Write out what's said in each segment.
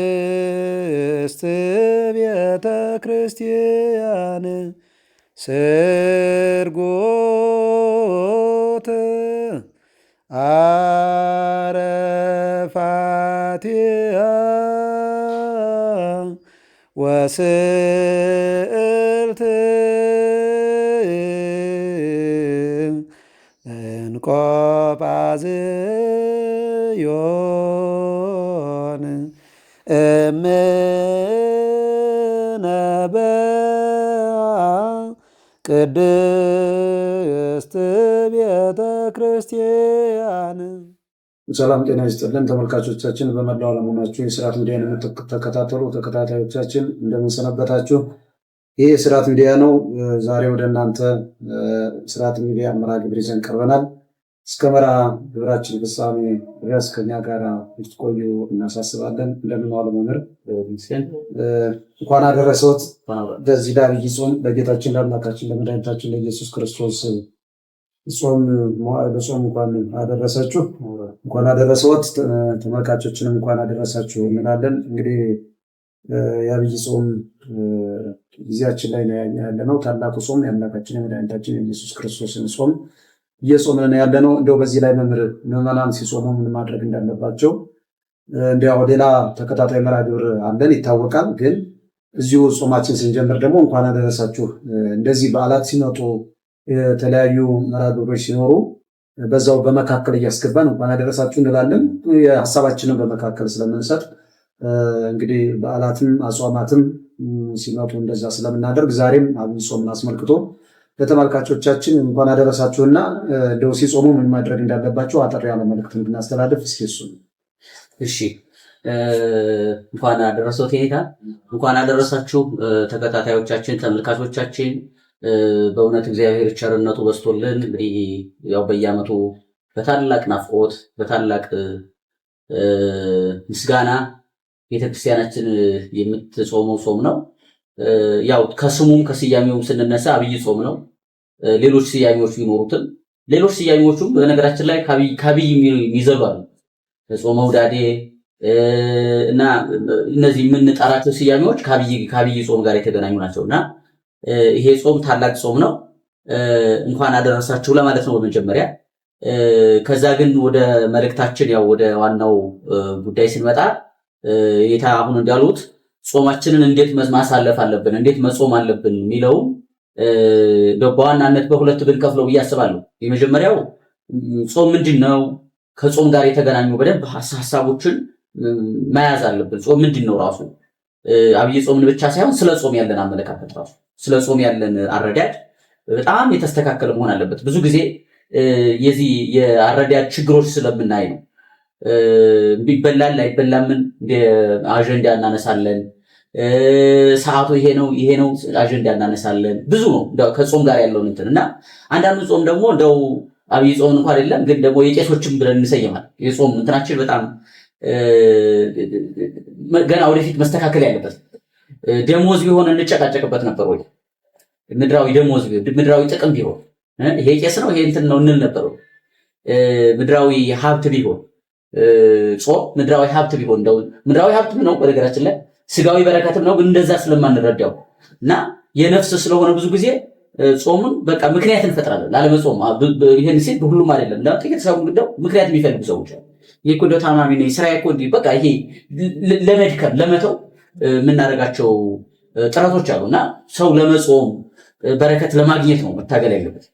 ቅድስት ቤተ ክርስቲያን ስርጎት አረፋቲሃ ወስእልት እንቆጳዝዮን ቅድስት ቤተ ክርስቲያን። ሰላም ጤና ይስጥልን ተመልካቾቻችን፣ በመላው ዓለም ሆናችሁ የስርዓት ሚዲያን የምትከታተሉ ተከታታዮቻችን እንደምን ሰነበታችሁ? ይህ የስርዓት ሚዲያ ነው። ዛሬ ወደ እናንተ ስርዓት ሚዲያ መርሃ ግብር ይዘን ቀርበናል። እስከ መርሃ ግብራችን ፍጻሜ ድረስ ከኛ ጋር እንድትቆዩ እናሳስባለን። እንደምን ዋሉ መምህር? እንኳን አደረሰዎት ለዚህ ለዐቢይ ጾም ለጌታችን ለአምላካችን ለመድኃኒታችን ለኢየሱስ ክርስቶስ ጾም በጾም እንኳን አደረሳችሁ፣ እንኳን አደረሰዎት። ተመልካቾችንም እንኳን አደረሳችሁ እንላለን። እንግዲህ የዐቢይ ጾም ጊዜያችን ላይ ያለ ነው። ታላቁ ጾም የአምላካችን የመድኃኒታችን የኢየሱስ ክርስቶስን ጾም እየጾምን ያለ ነው። እንደው በዚህ ላይ ምዕመናን ሲጾሙ ምን ማድረግ እንዳለባቸው እንዲያው ሌላ ተከታታይ መርሃ ግብር አለን ይታወቃል። ግን እዚሁ ጾማችን ስንጀምር ደግሞ እንኳን አደረሳችሁ። እንደዚህ በዓላት ሲመጡ የተለያዩ መርሃ ግብሮች ሲኖሩ በዛው በመካከል እያስገባን እንኳን አደረሳችሁ እንላለን። ሀሳባችንን በመካከል ስለምንሰጥ እንግዲህ በዓላትም አጽዋማትም ሲመጡ እንደዛ ስለምናደርግ ዛሬም ዐቢይ ጾምን አስመልክቶ ለተመልካቾቻችን እንኳን አደረሳችሁና እንደው ሲጾሙ ምን ማድረግ እንዳለባቸው አጠር ያለ መልእክት እንድናስተላልፍ እስኪ እሱ። እሺ፣ እንኳን አደረሰዎት ጌታ፣ እንኳን አደረሳችሁ ተከታታዮቻችን፣ ተመልካቾቻችን። በእውነት እግዚአብሔር ቸርነቱ በዝቶልን እንግዲህ ያው በየዓመቱ በታላቅ ናፍቆት በታላቅ ምስጋና ቤተክርስቲያናችን የምትጾመው ጾም ነው። ያው ከስሙም ከስያሜውም ስንነሳ ዐቢይ ጾም ነው። ሌሎች ስያሜዎች ቢኖሩትም ሌሎች ስያሜዎቹም በነገራችን ላይ ከዐቢይ የሚዘሉ አሉ። ጾመ ውዳዴ እና እነዚህ የምንጠራቸው ስያሜዎች ከዐቢይ ጾም ጋር የተገናኙ ናቸውና ይሄ ጾም ታላቅ ጾም ነው። እንኳን አደረሳችሁ ለማለት ነው በመጀመሪያ። ከዛ ግን ወደ መልእክታችን ያው ወደ ዋናው ጉዳይ ስንመጣ ጌታ አሁን እንዳሉት ጾማችንን እንዴት ማሳለፍ አለብን፣ እንዴት መጾም አለብን የሚለው በዋናነት በሁለት ብንከፍለው ብዬ አስባለሁ። የመጀመሪያው ጾም ምንድን ነው፣ ከጾም ጋር የተገናኙ በደንብ ሀሳቦችን መያዝ አለብን። ጾም ምንድን ነው ራሱ ዐቢይ ጾምን ብቻ ሳይሆን ስለ ጾም ያለን አመለካከት ራሱ ስለ ጾም ያለን አረዳድ በጣም የተስተካከለ መሆን አለበት። ብዙ ጊዜ የዚህ የአረዳድ ችግሮች ስለምናይ ነው። ይበላል አይበላምን አጀንዳ እናነሳለን። ሰዓቱ ይሄ ነው አጀንዳ እናነሳለን። ብዙ ነው ከጾም ጋር ያለውን እንትን እና አንዳንዱ ጾም ደግሞ እንደው ዐቢይ ጾም እንኳን አይደለም ግን ደግሞ የቄሶችም ብለን እንሰየማል። የጾም እንትናችን በጣም ገና ወደፊት መስተካከል ያለበት። ደሞዝ ቢሆን እንጨቃጨቅበት ነበር ወይ? ምድራዊ ደሞዝ ምድራዊ ጥቅም ቢሆን ይሄ ቄስ ነው ይሄ እንትን ነው እንል ነበር። ምድራዊ ሀብት ቢሆን ጾም ምድራዊ ሀብት ቢሆን እንደው ምድራዊ ሀብት ነው በነገራችን ላይ ስጋዊ በረከትም ነው፣ ግን እንደዛ ስለማንረዳው እና የነፍስ ስለሆነ ብዙ ጊዜ ጾምን በቃ ምክንያት እንፈጥራለን ላለመጾም። ይሄን ሲል ሁሉም አይደለም እና ጥቂት ሰው እንደው ምክንያት የሚፈልጉ ሰዎች አሉ። ይሄ እኮ እንደው ታማሚ ነኝ ስራዬ እኮ እንዲህ በቃ ይሄ ለመድከም ለመተው የምናደርጋቸው ጥረቶች አሉና ሰው ለመጾም በረከት ለማግኘት ነው መታገል ያለበት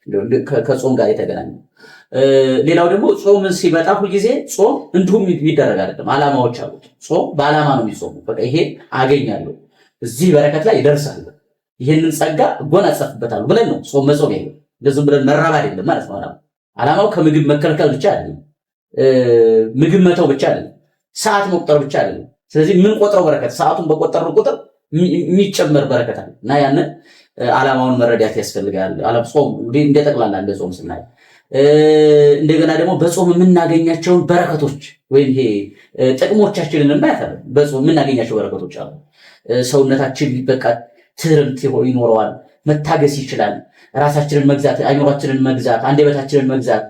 ከጾም ጋር የተገናኘ። ሌላው ደግሞ ጾምን ሲመጣ ሁልጊዜ ጾም እንዲሁም የሚደረግ አይደለም፣ ዓላማዎች አሉት። ጾም በዓላማ ነው የሚጾሙ። በቃ ይሄ አገኛለሁ እዚህ በረከት ላይ ይደርሳለሁ ይሄንን ጸጋ እጎናጸፍበታለሁ ብለን ነው ጾም መጾም ያለው። እንደዚህም ብለን መራብ አይደለም ማለት ነው። ዓላማው ከምግብ መከልከል ብቻ አይደለም፣ ምግብ መተው ብቻ አይደለም፣ ሰዓት መቁጠር ብቻ አይደለም። ስለዚህ ምን ቆጥረው በረከት ሰዓቱን በቆጠርን ቁጥር የሚጨመር በረከት አለ እና ያንን ዓላማውን መረዳት ያስፈልጋል። ጾም እንደ ጠቅላላ እንደ ጾም ስናይ እንደገና ደግሞ በጾም የምናገኛቸውን በረከቶች ወይም ይሄ ጥቅሞቻችንን እናያለን። በጾም የምናገኛቸው በረከቶች አሉ። ሰውነታችን በቃ ትርምት ይኖረዋል። መታገስ ይችላል። ራሳችንን መግዛት፣ አይምሯችንን መግዛት፣ አንደበታችንን መግዛት፣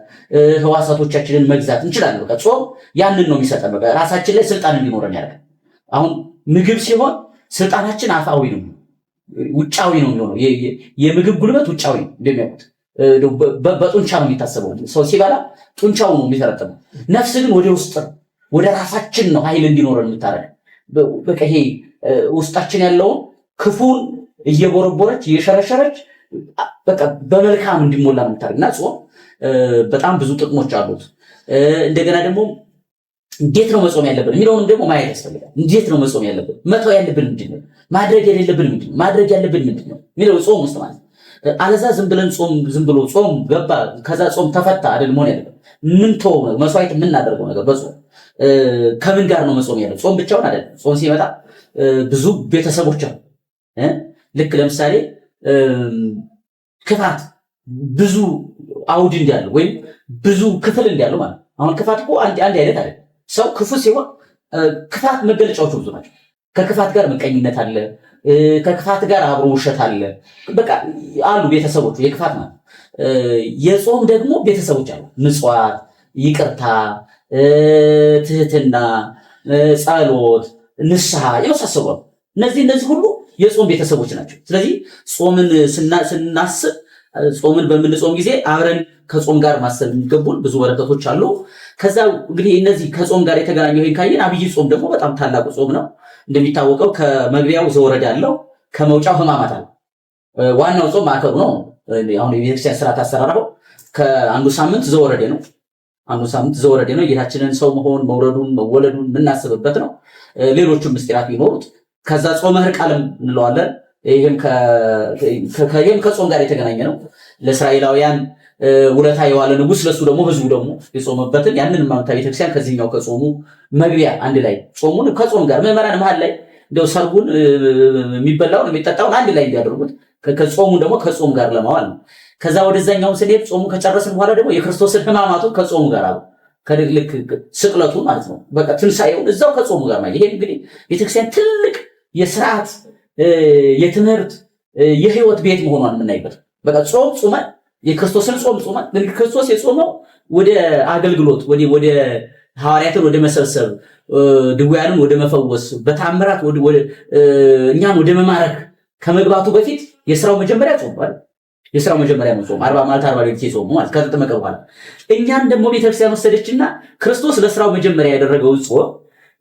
ህዋሳቶቻችንን መግዛት እንችላለን። በቃ ጾም ያንን ነው የሚሰጠን። በቃ ራሳችን ላይ ስልጣን እንዲኖረን ያደርጋል። አሁን ምግብ ሲሆን ስልጣናችን አፋዊ ነው፣ ውጫዊ ነው የሚሆነው። የምግብ ጉልበት ውጫዊ ነው እንደሚያውቁት በጡንቻ ነው የሚታሰበው። ሰው ሲበላ ጡንቻው ነው የሚተረጠመው። ነፍስ ግን ወደ ውስጥ ነው፣ ወደ ራሳችን ነው ኃይል እንዲኖረን የምታረግ። በቃ ይሄ ውስጣችን ያለውን ክፉን እየቦረቦረች እየሸረሸረች በቃ በመልካም እንዲሞላ ነው የምታረግ እና ጾም በጣም ብዙ ጥቅሞች አሉት። እንደገና ደግሞ እንዴት ነው መጾም ያለብን የሚለውንም ደግሞ ማየት ያስፈልጋል። እንዴት ነው መጾም ያለብን? መተው ያለብን ምንድን ነው? ማድረግ የሌለብን ምንድን ነው? ማድረግ ያለብን ምንድን ነው የሚለው ጾም ውስጥ ማለት ነው። አለዛ ዝም ብሎ ጾም ገባ ከዛ ጾም ተፈታ አይደል መሆን ያለበት። ምን ተው መስዋዕት የምናደርገው ነገር በጾም ከምን ጋር ነው መጾም ያለው? ጾም ብቻውን አይደለም። ጾም ሲመጣ ብዙ ቤተሰቦች አሉ። ልክ ለምሳሌ ክፋት ብዙ አውድ እንዳለው ወይም ብዙ ክፍል እንዳለው ማለት አሁን ክፋት እኮ አንድ አይነት አይደለም። ሰው ክፉ ሲሆን ክፋት መገለጫዎቹ ብዙ ናቸው። ከክፋት ጋር ምቀኝነት አለ፣ ከክፋት ጋር አብሮ ውሸት አለ። በቃ አሉ ቤተሰቦቹ የክፋት ማለት። የጾም ደግሞ ቤተሰቦች አሉ። ምጽዋት፣ ይቅርታ፣ ትህትና፣ ጸሎት፣ ንስሐ የመሳሰሉ እነዚህ ሁሉ የጾም ቤተሰቦች ናቸው። ስለዚህ ጾምን ስናስብ ጾምን በምንጾም ጊዜ አብረን ከጾም ጋር ማሰብ የሚገቡን ብዙ በረከቶች አሉ። ከዛ እንግዲህ እነዚህ ከጾም ጋር የተገናኙ ይሄን ካየን አብይ ጾም ደግሞ በጣም ታላቁ ጾም ነው። እንደሚታወቀው ከመግቢያው ዘወረደ አለው፣ ከመውጫው ሕማማት አለው። ዋናው ጾም ማዕከሉ ነው። አሁን የቤተክርስቲያን ስርዓት አሰራራው ከአንዱ ሳምንት ዘወረደ ነው። አንዱ ሳምንት ዘወረደ ነው። ጌታችንን ሰው መሆን መውረዱን መወለዱን የምናስብበት ነው። ሌሎቹም ምስጢራት ቢኖሩት ከዛ ጾመ ሕርቃልም እንለዋለን። ይህም ከጾም ጋር የተገናኘ ነው። ለእስራኤላውያን ውለታ የዋለ ንጉሥ ለሱ ደግሞ ህዝቡ ደግሞ የጾመበትን ያንን ማምታ ቤተክርስቲያን ከዚህኛው ከጾሙ መግቢያ አንድ ላይ ጾሙን ከጾም ጋር ምዕመናን መሀል ላይ እንደው ሰርጉን የሚበላውን የሚጠጣውን አንድ ላይ እንዲያደርጉት ከጾሙን ደግሞ ከጾም ጋር ለማዋል ነው። ከዛ ወደዛኛውን ስንሄድ ጾሙ ከጨረስን በኋላ ደግሞ የክርስቶስን ሕማማቱን ከጾሙ ጋር አሉ ከልክ ስቅለቱ ማለት ነው። በቃ ትንሳኤውን እዛው ከጾሙ ጋር ማለት ይሄ እንግዲህ ቤተክርስቲያን ትልቅ የስርዓት የትምህርት የህይወት ቤት መሆኗን የምናይበት በቃ ጾም ጾመን የክርስቶስን ጾም ጾመን ክርስቶስ የጾመው ወደ አገልግሎት ወደ ሐዋርያትን ወደ መሰብሰብ ድውያንን ወደ መፈወስ በታምራት እኛን ወደ መማረክ ከመግባቱ በፊት የስራው መጀመሪያ ጾም ማለት የስራው መጀመሪያ ነው ጾም 40 ማለት 40 ሌሊት ጾም ማለት ከተጠመቀ በኋላ እኛን ደግሞ ቤተክርስቲያን ወሰደችና ክርስቶስ ለስራው መጀመሪያ ያደረገው ጾም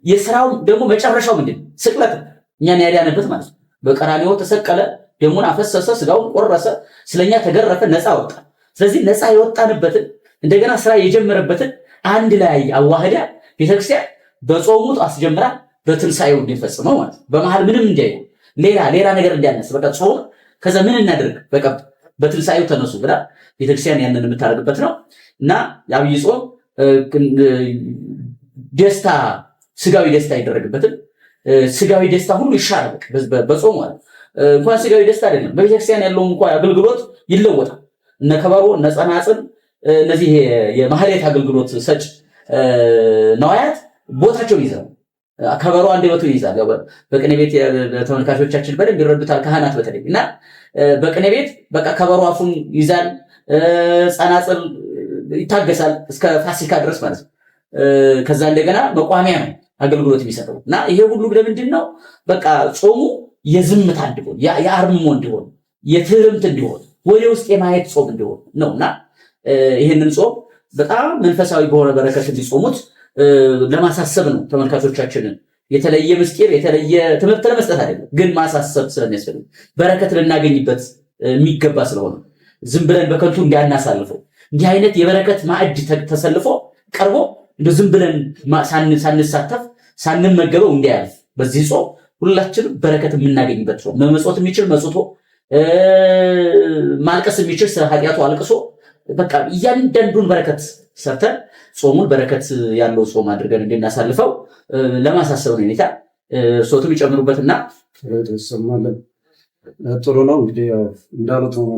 የስራው ደግሞ መጨረሻው ምንድን ስቅለት እኛን ያዳነበት ማለት ነው። በቀራንዮ ተሰቀለ፣ ደሙን አፈሰሰ፣ ስጋውን ቆረሰ፣ ስለኛ ተገረፈ፣ ነፃ ወጣ። ስለዚህ ነፃ የወጣንበትን እንደገና ስራ የጀመረበትን አንድ ላይ አዋህዳ ቤተክርስቲያን በጾሙ አስጀምራ በትንሳኤው እንዲፈጽመው ማለት ነው። በመሃል ምንም እንዳይሆን ሌላ ነገር እንዲያነስ በቃ ጾም ከዛ ምን እናደርግ በቃ በትንሳኤው ተነሱ ብላ ቤተክርስቲያን ያንን የምታደርግበት ነው እና የአብይ ጾም ደስታ ስጋዊ ደስታ ይደረግበትን ስጋዊ ደስታ ሁሉ ይሻራል በጾም ማለት እንኳን ስጋዊ ደስታ አይደለም በቤተክርስቲያን ያለው እንኳን አገልግሎት ይለወጣል። እነ ከበሮ እነ ጸናጽል እነዚህ የማህሌት አገልግሎት ሰጭ ነዋያት ቦታቸውን ይዘው ከበሮ አንደበቱ ይይዛል። በቅኔ ቤት ተመልካቾቻችን በደንብ ይረዱታል ካህናት በተለይ እና በቅኔ ቤት በቃ ከበሮ አፉን ይዛል፣ ጸናጽል ይታገሳል እስከ ፋሲካ ድረስ ማለት ነው። ከዛ እንደገና መቋሚያ ነው አገልግሎት የሚሰጠው እና ይሄ ሁሉ ለምንድን ነው? በቃ ጾሙ የዝምታ እንዲሆን የአርምሞ እንዲሆን የትህርምት እንዲሆን ወደ ውስጥ የማየት ጾም እንዲሆን ነውና ይህንን ጾም በጣም መንፈሳዊ በሆነ በረከት እንዲጾሙት ለማሳሰብ ነው። ተመልካቾቻችንን የተለየ ምስጢር የተለየ ትምህርት ለመስጠት አይደለም፣ ግን ማሳሰብ ስለሚያስፈልግ በረከት ልናገኝበት የሚገባ ስለሆነ ዝም ብለን በከንቱ እንዳናሳልፈው እንዲህ አይነት የበረከት ማዕድ ተሰልፎ ቀርቦ ዝም ብለን ሳንሳተፍ ሳንመገበው እንዲያልፍ በዚህ ጾም ሁላችንም በረከት የምናገኝበት ጾም መመጽወት የሚችል መጽቶ ማልቀስ የሚችል ስለ ኃጢአቱ አልቅሶ በቃ እያንዳንዱን በረከት ሰርተን ጾሙን በረከት ያለው ጾም አድርገን እንድናሳልፈው ለማሳሰብ ነው። ሁኔታ ሶቱም ይጨምሩበትና ተሰማለን። ጥሩ ነው እንግዲህ እንዳሉት ነው።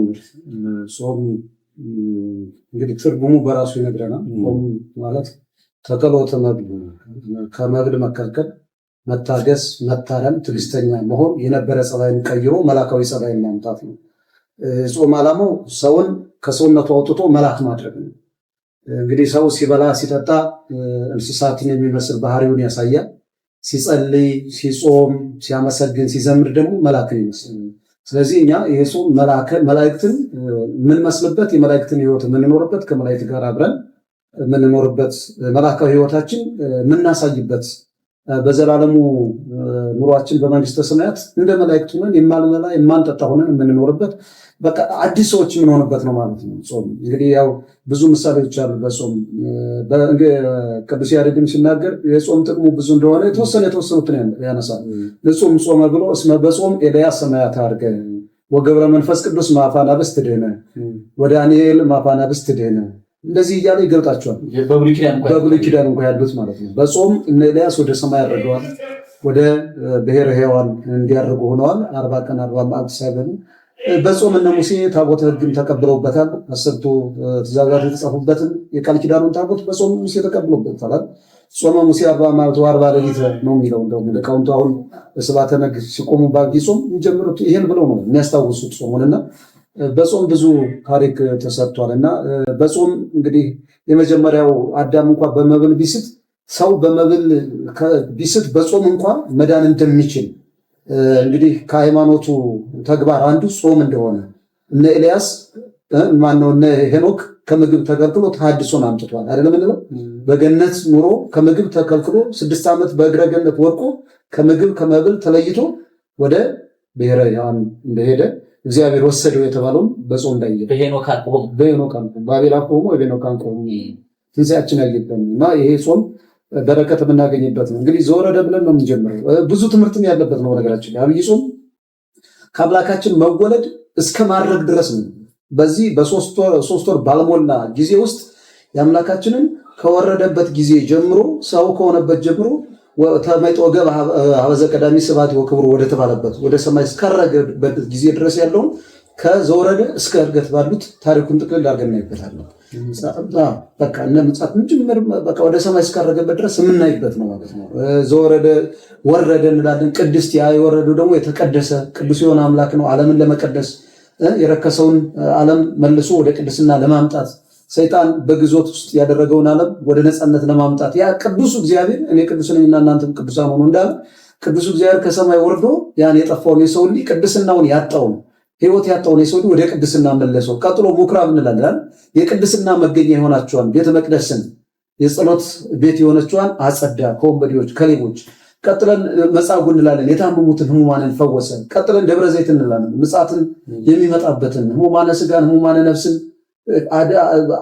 ጾም እንግዲህ ትርጉሙ በራሱ ይነግረናል። ጾም ማለት ተከሎተ መግድ ከመግድ መከልከል፣ መታገስ፣ መታረም፣ ትዕግስተኛ መሆን፣ የነበረ ጸባይን ቀይሮ መላካዊ ጸባይን ማምጣት ነው። ጾም ዓላማው ሰውን ከሰውነቱ አውጥቶ መልአክ ማድረግ ነው። እንግዲህ ሰው ሲበላ ሲጠጣ እንስሳትን የሚመስል ባህሪውን ያሳያል። ሲጸልይ፣ ሲጾም፣ ሲያመሰግን፣ ሲዘምር ደግሞ መልአክን ይመስል። ስለዚህ እኛ ይሄ ጾም መላእክትን የምንመስልበት የመላእክትን ሕይወት የምንኖርበት ከመላእክት ጋር አብረን የምንኖርበት መላእካዊ ሕይወታችን የምናሳይበት በዘላለሙ ኑሯችን በመንግስተ ሰማያት እንደ መላእክት ሆነን የማንበላ የማንጠጣ ሆነን የምንኖርበት በቃ አዲስ ሰዎች የምንሆንበት ነው ማለት ነው። ጾም እንግዲህ ያው ብዙ ምሳሌዎች አሉ በጾም ቅዱስ ያሬድም ሲናገር የጾም ጥቅሙ ብዙ እንደሆነ የተወሰኑትን ያነሳል። ንጹም ጾመ ብሎ እስመ በጾም ኤልያስ ሰማያት አርገ ወገብረ መንፈስ ቅዱስ ማፋናብስት ድህነ ወዳንኤል ማፋናብስት ድህነ እንደዚህ እያለ ይገልጣቸዋል። በብሉይ ኪዳን እንኳ ያሉት ማለት ነው። በጾም እነ ኤልያስ ወደ ሰማይ አድርገዋል፣ ወደ ብሔረ ሕያዋን እንዲያደርጉ ሆነዋል። 40 ቀን 40 መዓልት ሳይበሉ በጾም እነ ሙሴ ታቦተ ሕግን ተቀብለውበታል። 10ቱ ትእዛዛት የተጻፉበትን የቃል ኪዳኑን ታቦት በጾም ሙሴ ተቀብለውበታል። ጾመ ሙሴ 40 መዓልት 40 ሌሊት ነው የሚለው። እንደውም ሊቃውንቱ አሁን በስብሐተ ነግ ሲቆሙ በዐቢይ ጾም የሚጀምሩት ይሄን ብለው ነው የሚያስታውሱት ጾሙንና በጾም ብዙ ታሪክ ተሰርቷል። እና በጾም እንግዲህ የመጀመሪያው አዳም እንኳን በመብል ቢስት ሰው በመብል ቢስት በጾም እንኳን መዳን እንደሚችል እንግዲህ ከሃይማኖቱ ተግባር አንዱ ጾም እንደሆነ እነ ኤልያስ ማነው እነ ሄኖክ ከምግብ ተከልክሎ ተሐድሶን አምጥቷል አይደለም እንለው። በገነት ኑሮ ከምግብ ተከልክሎ 6 ዓመት በእግረ ገነት ወድቆ ከምግብ ከመብል ተለይቶ ወደ ብሔረ ሕያዋን እንደሄደ እግዚአብሔር ወሰደው የተባለውን በጾም እንዳየ በሄኖክ አልቆም ባቤል አልቆም በሄኖክ አልቆም ትንሣኤያችን ያየበት እና ይሄ ጾም በረከት የምናገኝበት ነው። እንግዲህ ዘወረደ ብለን ነው የምንጀምረው። ብዙ ትምህርትም ያለበት ነው። ነገራችን ዐቢይ ጾም ከአምላካችን መወለድ እስከ ማድረግ ድረስ ነው። በዚህ በ3 ወር ባልሞላ ጊዜ ውስጥ የአምላካችንን ከወረደበት ጊዜ ጀምሮ ሰው ከሆነበት ጀምሮ ተመይጦ ገብ ሀበዘ ቀዳሚ ስብሐት ወክብሩ ወደ ተባለበት ወደ ሰማይ እስከረገበት ጊዜ ድረስ ያለውን ከዘወረደ እስከ እርገት ባሉት ታሪኩን ጥቅልል አድርገን እናይበታለን። በቃ እነ ምጽአት ምንጭምር በቃ ወደ ሰማይ እስካረገበት ድረስ የምናይበት ነው ማለት ነው። ዘወረደ ወረደ እንላለን። ቅድስት ያ የወረደው ደግሞ የተቀደሰ ቅዱስ የሆነ አምላክ ነው። ዓለምን ለመቀደስ የረከሰውን ዓለም መልሶ ወደ ቅድስና ለማምጣት ሰይጣን በግዞት ውስጥ ያደረገውን ዓለም ወደ ነፃነት ለማምጣት ያ ቅዱሱ እግዚአብሔር እኔ ቅዱስ ነኝና እናንተም ቅዱሳን ሆኑ እንዳለ ቅዱሱ እግዚአብሔር ከሰማይ ወርዶ ያን የጠፋውን የሰው ልጅ ቅድስናውን ያጣውን ሕይወት ያጣውን የሰው ልጅ ወደ ቅድስና መለሰው። ቀጥሎ ምኵራብ እንላለን። የቅድስና መገኛ የሆናቸዋን ቤተ መቅደስን የጸሎት ቤት የሆነችዋን አጸዳ ከወንበዴዎች ከሌቦች። ቀጥለን መጻጉዕ እንላለን። የታመሙትን ሕሙማንን ፈወሰ። ቀጥለን ደብረ ዘይት እንላለን። ምጽአትን የሚመጣበትን ሕሙማነ ሥጋን ሕሙማነ ነፍስን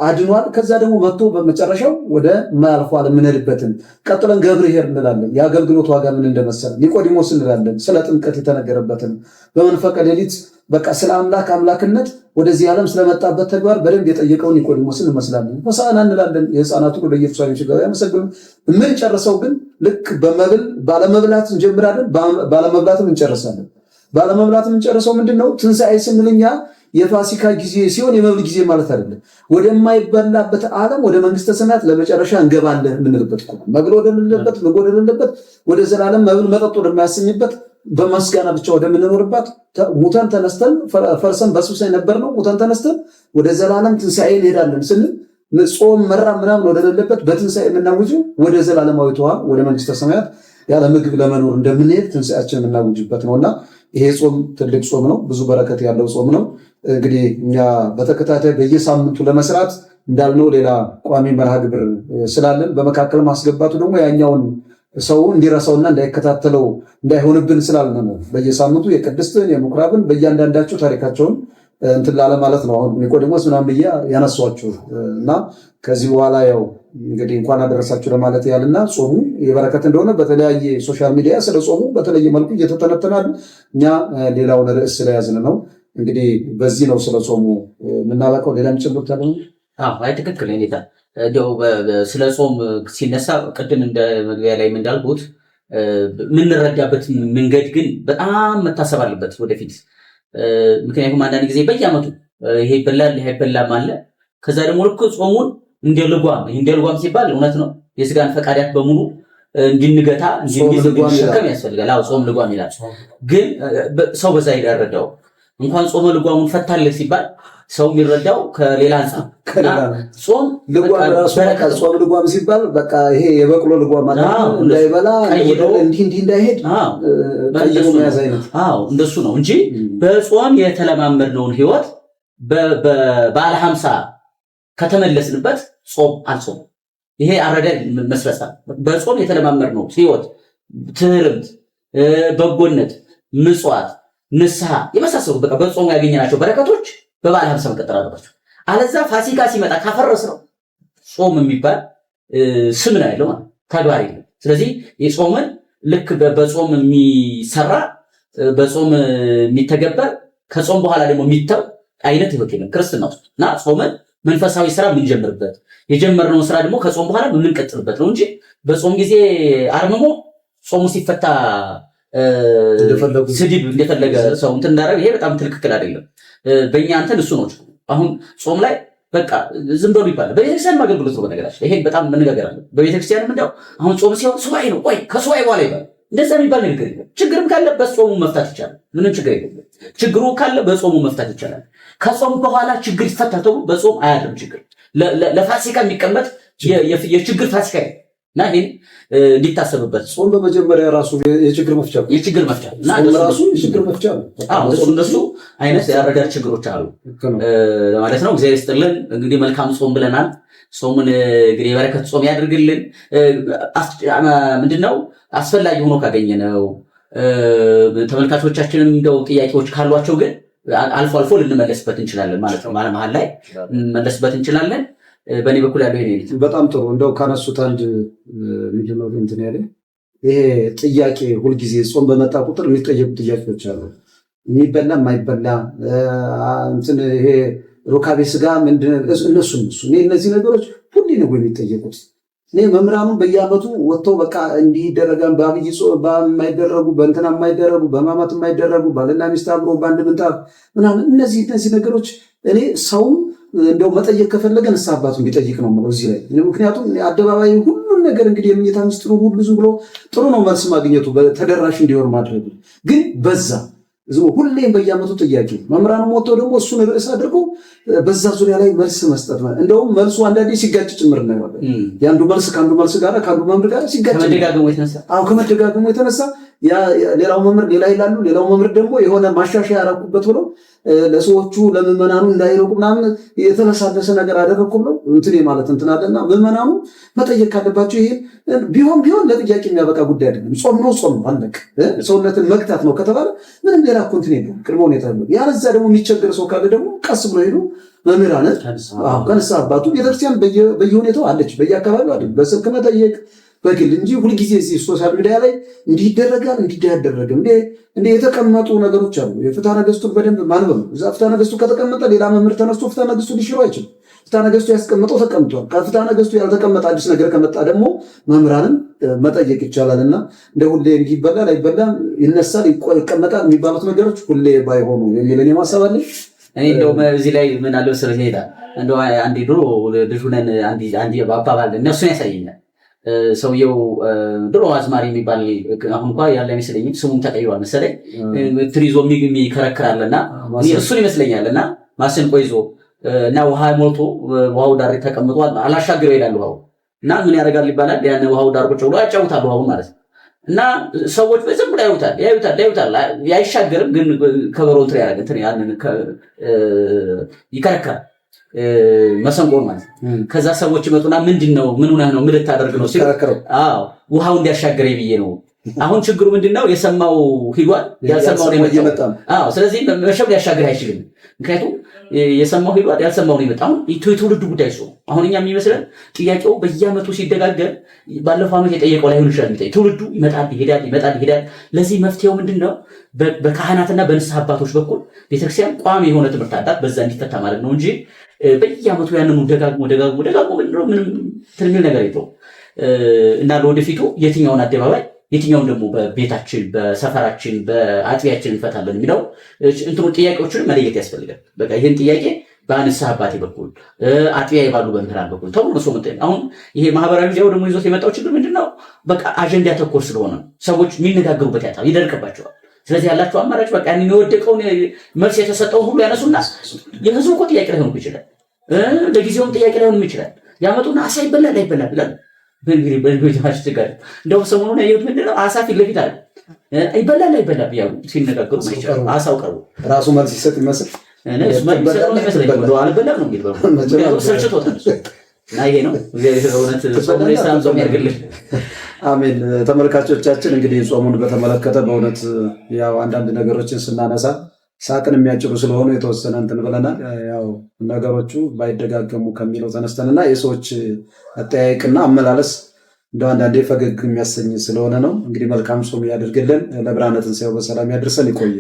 አድኗል። ከዛ ደግሞ መጥቶ በመጨረሻው ወደ ማያልፉ ዓለም የምንሄድበትን ቀጥለን ገብርኄር እንላለን። የአገልግሎት ዋጋ ምን እንደመሰለ ኒቆዲሞስ እንላለን። ስለ ጥምቀት የተነገረበትን በመንፈቀ ሌሊት በቃ ስለ አምላክነት ወደዚህ ዓለም ስለመጣበት ተግባር በደንብ የጠየቀውን ኒቆዲሞስን እንመስላለን። ሆሳዕና እንላለን። የሕፃናቱ ወደ ኢየሩሳሌም ሲገባ ያመሰግኑ። የምንጨርሰው ግን ልክ በመብል ባለመብላት እንጀምራለን፣ ባለመብላትም እንጨርሳለን። ባለመብላት የምንጨርሰው ምንድነው? ትንሣኤ ስንል እኛ የፋሲካ ጊዜ ሲሆን የመብል ጊዜ ማለት አይደለም። ወደማይበላበት ዓለም ወደ መንግስተ ሰማያት ለመጨረሻ እንገባለን የምንልበት እኮ መብል ወደሌለበት ምግብ ወደሌለበት ወደ ዘላለም መብል መጠጥ ወደማያሰኝበት በመስጋና ብቻ ወደምንኖርባት ሙታን ተነስተን ፈርሰን በስብሰን ነበር ነው ሙታን ተነስተን ወደ ዘላለም ትንሣኤ እንሄዳለን ስንል ጾም መራ ምናምን ወደሌለበት በትንሣኤ የምናውጀው ወደ ዘላለማዊቷ ወደ መንግስተ ሰማያት ያለ ምግብ ለመኖር እንደምንሄድ ትንሣኤያችን የምናውጅበት ነውና ይሄ ጾም ትልቅ ጾም ነው። ብዙ በረከት ያለው ጾም ነው። እንግዲህ እኛ በተከታታይ በየሳምንቱ ለመስራት እንዳልነው ሌላ ቋሚ መርሃ ግብር ስላለን በመካከል ማስገባቱ ደግሞ ያኛውን ሰው እንዲረሳውና እንዳይከታተለው እንዳይሆንብን ስላልን ነው። በየሳምንቱ የቅድስትን የምኵራብን በእያንዳንዳቸው ታሪካቸውን እንትን ላለ ማለት ነው። አሁን ኒቆዲሞስ ምናምን ብዬ ያነሷችሁ እና ከዚህ በኋላ ያው እንግዲህ እንኳን አደረሳችሁ ለማለት ያልና ጾሙ የበረከት እንደሆነ በተለያየ ሶሻል ሚዲያ ስለ ጾሙ በተለየ መልኩ እየተተነተናል። እኛ ሌላውን ርዕስ ስለያዝን ነው። እንግዲህ በዚህ ነው ስለ ጾሙ የምናበቀው። ሌላም ጭምር ታለ አይ ትክክል ኔታ እንደው ስለ ጾም ሲነሳ ቅድም እንደ መግቢያ ላይ እንዳልኩት የምንረዳበት መንገድ ግን በጣም መታሰብ አለበት ወደፊት። ምክንያቱም አንዳንድ ጊዜ በየዓመቱ ይሄ ይበላል ይሄ አይበላም አለ። ከዛ ደግሞ ልክ ጾሙን እንደ ልጓም ሲባል እውነት ነው የስጋን ፈቃዳት በሙሉ እንድንገታ እንድንሸከም ያስፈልጋል። አዎ ጾም ልጓም ይላል። ግን ሰው በዛ ይደረዳው እንኳን ጾመ ልጓሙን ፈታለህ ሲባል ሰው የሚረዳው ከሌላ አንጻር ጾም ጾም ልጓም ሲባል በቃ ይሄ የበቅሎ ልጓም ማለት እንዳይበላ እንዲህ እንዳይሄድ ቀይሮ መያዝ አይነት እንደሱ ነው እንጂ በጾም የተለማመድነውን ህይወት በባለ 50 ከተመለስንበት ጾም አልጾም። ይሄ አረዳድ መስረሳ በጾም የተለማመድነው ህይወት ትህርምት፣ በጎነት፣ ምጽዋት፣ ንስሐ የመሳሰሉ በቃ በጾም ያገኘናቸው በረከቶች በባለ 50 መቀጠል አለባቸው። አለዛ ፋሲካ ሲመጣ ካፈረስነው ጾም የሚባል ስም ነው ያለው ማለት ተግባር የለም። ስለዚህ የጾምን ልክ በጾም የሚሰራ በጾም የሚተገበር ከጾም በኋላ ደግሞ የሚተው አይነት ህይወት የለም ክርስትና ውስጥ እና ጾምን መንፈሳዊ ስራ የምንጀምርበት የጀመርነውን ስራ ደግሞ ከጾም በኋላ የምንቀጥልበት ነው እንጂ በጾም ጊዜ አርምሞ ጾሙ ሲፈታ ስድብ እንደፈለገ ሰው እንትን እንዳደረገ ይሄ በጣም ትክክል አይደለም። በእኛ እንትን እሱ ነው። አሁን ጾም ላይ በቃ ዝም በሉ ይባላል። በቤተክርስቲያን አገልግሎት ነው በነገራችን ይሄ በጣም መነጋገር አለ። በቤተክርስቲያን ምንድነው አሁን ጾም ሲሆን ሱባኤ ነው ቆይ ከሱባኤ በኋላ ይባላል። እንደዛ የሚባል ነገር የለም። ችግርም ካለ በጾሙ መፍታት ይቻላል። ምንም ችግር የለም። ችግሩ ካለ በጾሙ መፍታት ይቻላል። ከጾም በኋላ ችግር ይፈታ ተብሎ በጾም አያድርም። ችግር ለፋሲካ የሚቀመጥ የችግር ፋሲካ እና ይሄን እንዲታሰብበት ጾም በመጀመሪያ ራሱ የችግር መፍቻ እና ራሱ የችግር መፍቻ ነው። እነሱ አይነት ያረዳድ ችግሮች አሉ ማለት ነው። እግዚአብሔር ይስጥልን። እንግዲህ መልካም ጾም ብለናል። ጾምን እንግዲህ የበረከት ጾም ያድርግልን። ምንድነው አስፈላጊ ሆኖ ካገኘነው ተመልካቾቻችንም እንደው ጥያቄዎች ካሏቸው ግን አልፎ አልፎ ልንመለስበት እንችላለን ማለት ነው። መሀል ላይ ልንመለስበት እንችላለን። በእኔ በኩል ያለው ይሄ ነው። በጣም ጥሩ። እንደው ካነሱት አንድ ምንድነው እንትን ያለ ይሄ ጥያቄ ሁልጊዜ ጾም በመጣ ቁጥር የሚጠየቁ ጥያቄዎች አሉ። የሚበላ የማይበላ እንትን ይሄ ሩካቤ ስጋ ምንድነው እነሱ እነዚህ ነገሮች ሁሌ ነው የሚጠየቁት። እኔ መምህራኑን በየዓመቱ ወጥተው በቃ እንዲህ ይደረጋል በአብይ ጾም የማይደረጉ በእንትና የማይደረጉ በማማት የማይደረጉ ባልና ሚስት አብሮ በአንድ ምንጣፍ ምናምን እነዚህ ነገሮች እኔ ሰውም እንደው መጠየቅ ከፈለገ ንስሐ አባቱ እንዲጠይቅ ነው የምለው እዚህ ላይ። ምክንያቱም አደባባይ ሁሉን ነገር እንግዲህ የምኝታ ምስጢሩ ሁሉ ዝም ብሎ ጥሩ ነው መልስ ማግኘቱ ተደራሽ እንዲሆን ማድረጉ ግን በዛ ሁሌም በየዓመቱ ጥያቄ መምህራኑ ወጥተው ደግሞ እሱን ርዕስ አድርገው በዛ ዙሪያ ላይ መልስ መስጠት ማለት እንደውም መልሱ አንዳንዴ ሲጋጭ ጭምር ነው ማለት ያንዱ መልስ ካንዱ መልስ ጋር ካንዱ መምህር ጋር ሲጋጭ ከመደጋገሙ የተነሳ ሌላው መምህር ሌላ ይላሉ፣ ሌላው መምህር ደግሞ የሆነ ማሻሻያ ያደረኩበት ብሎ ለሰዎቹ ለምዕመናኑ እንዳይረቁ ምናምን የተነሳለሰ ነገር አደረኩም ነው እንትን ማለት እንትን አለና ምዕመናኑ መጠየቅ ካለባቸው ይሄ ቢሆን ለጥያቄ የሚያበቃ ጉዳይ አይደለም። ጾም ነው አለቅ ሰውነትን መግታት ነው ከተባለ ምንም ሌላ ኮንቲኔ ነው ቅድመ ሁኔታ ነው። ያለዛ ደግሞ የሚቸገር ሰው ካለ ደግሞ ቀስ ብሎ ሄዱ መምህራን ከንስሐ አባቱ ቤተክርስቲያን በየሁኔታው አለች፣ በየአካባቢው አለ በስልክ መጠየቅ በግል እንጂ ሁልጊዜ እዚህ ሶሻል ሚዲያ ላይ እንዲህ ይደረጋል እንዲህ አይደረግም እንደ የተቀመጡ ነገሮች አሉ። የፍትሐ ነገሥቱን በደንብ ማንበብ ነው። እዛ ፍትሐ ነገሥቱ ከተቀመጠ ሌላ መምህር ተነስቶ ፍትሐ ነገሥቱ ሊሽረው አይችልም። ፍትሐ ነገሥቱ ያስቀመጠው ተቀምጧል። ከፍትሐ ነገሥቱ ያልተቀመጠ አዲስ ነገር ከመጣ ደግሞ መምህራንን መጠየቅ ይቻላልና እንደ ሁሌ እንዲህ ይበላል አይበላም ይነሳል ይቀመጣል የሚባሉት ነገሮች ሁሌ ባይሆኑ የሚል እኔ ማሰብ አለኝ። እኔ እንደውም እዚህ ላይ ምን አለው ስለ ሄዳ እንደው አንዴ ድሮ ልጅ ሆነን አንዴ አባባል እነሱን ያሳየኛል። ሰውየው ድሮ አዝማሪ የሚባል አሁን እንኳን ያለ አይመስለኝም፣ ስሙም ተቀይሯል መሰለኝ። ትሪዞ የሚከረክራልና እሱን ይመስለኛልና ማሰንቆ ይዞ እና ውሃ ሞልቶ ውሃው ዳር ተቀምጧል። አላሻግረው ይላል ውሃው እና ምን ያደርጋል ይባላል። ያን ውሃው ዳር ቁጭ ብሎ ያጫውታል ውሃውን ማለት ነው። እና ሰዎች በዝም ብለው ያዩታል። አይሻገርም፣ ግን ከበሮ እንትን ያደርግ እንትን ያንን ይከረክራል መሰንቆ ማለት ነው። ከዛ ሰዎች ይመጡና ምንድነው ምን ሆነህ ነው ምን ልታደርግ ነው ሲሉ ውሃው እንዲያሻገረኝ ብዬ ነው። አሁን ችግሩ ምንድነው? የሰማው ሂዷል፣ ያልሰማው ነው የመጣው። ስለዚህ መሸብ ሊያሻግር አይችልም። ምክንያቱም የሰማው ሂዷል፣ ያልሰማው ነው የመጣው። የትውልዱ ጉዳይ ነው። አሁን እኛ የሚመስለን ጥያቄው በየዓመቱ ሲደጋገም ባለፈው ዓመት የጠየቀው ላይ ሆን ይችላል። ትውልዱ ይመጣል ይሄዳል። ለዚህ መፍትሄው ምንድነው? በካህናትና በንስሐ አባቶች በኩል ቤተክርስቲያን ቋሚ የሆነ ትምህርት አላት፣ በዛ እንዲፈታ ማለት ነው እንጂ በየዓመቱ ያንኑ ደጋግሞ ምንም ትልሚል ነገር የለውም። እና ለወደፊቱ የትኛውን አደባባይ የትኛውን ደግሞ በቤታችን በሰፈራችን በአጥቢያችን እንፈታለን የሚለው እንትኑ ጥያቄዎችን መለየት ያስፈልጋል። በቃ ይህን ጥያቄ በንስሐ አባቴ በኩል አጥቢያ ባሉ በምህራን በኩል ተብሎ ሰው መጠየቅ። አሁን ይሄ ማህበራዊ ሚዲያው ደግሞ ይዞት የመጣው ችግር ምንድነው? በቃ አጀንዳ ተኮር ስለሆነ ሰዎች የሚነጋገሩበት ያጣ ይደርቅባቸዋል። ስለዚህ ያላችሁ አማራጭ በቃ ያንን የወደቀውን መልስ የተሰጠውን ሁሉ ያነሱና የህዝቡ እኮ ጥያቄ ላይሆን ይችላል፣ ለጊዜውም ጥያቄ ላይሆን ይችላል። ያመጡና አሳ ይበላል አይበላል ብለን እንግዲህ በልጆች ጋር እንደውም ሰሞኑን ያየሁት ምንድን ነው አሳ ፊት ለፊት አለ ይበላል አይበላም ያው ሲነጋገሩ ማይቻል አሳው ቀርቦ ራሱ መልስ ይሰጥ ይመስል አልበላም ነው እንግዲህ ሰልችቶታል እና ይሄ ነው እግዚአብሔር በእውነት ጾሙን የሰላም ጾም ያድርግልን። አሜን። ተመልካቾቻችን እንግዲህ ጾሙን በተመለከተ በእውነት ያው አንዳንድ ነገሮችን ስናነሳ ሳቅን የሚያጭሩ ስለሆኑ የተወሰነ እንትን ብለናል። ያው ነገሮቹ ባይደጋገሙ ከሚለው ተነስተንና የሰዎች አጠያየቅና አመላለስ እንደው አንዳንዴ ፈገግ የሚያሰኝ ስለሆነ ነው። እንግዲህ መልካም ጾም ያድርግልን። ለብርሃነ ትንሣኤው በሰላም ያድርሰን። ይቆየ።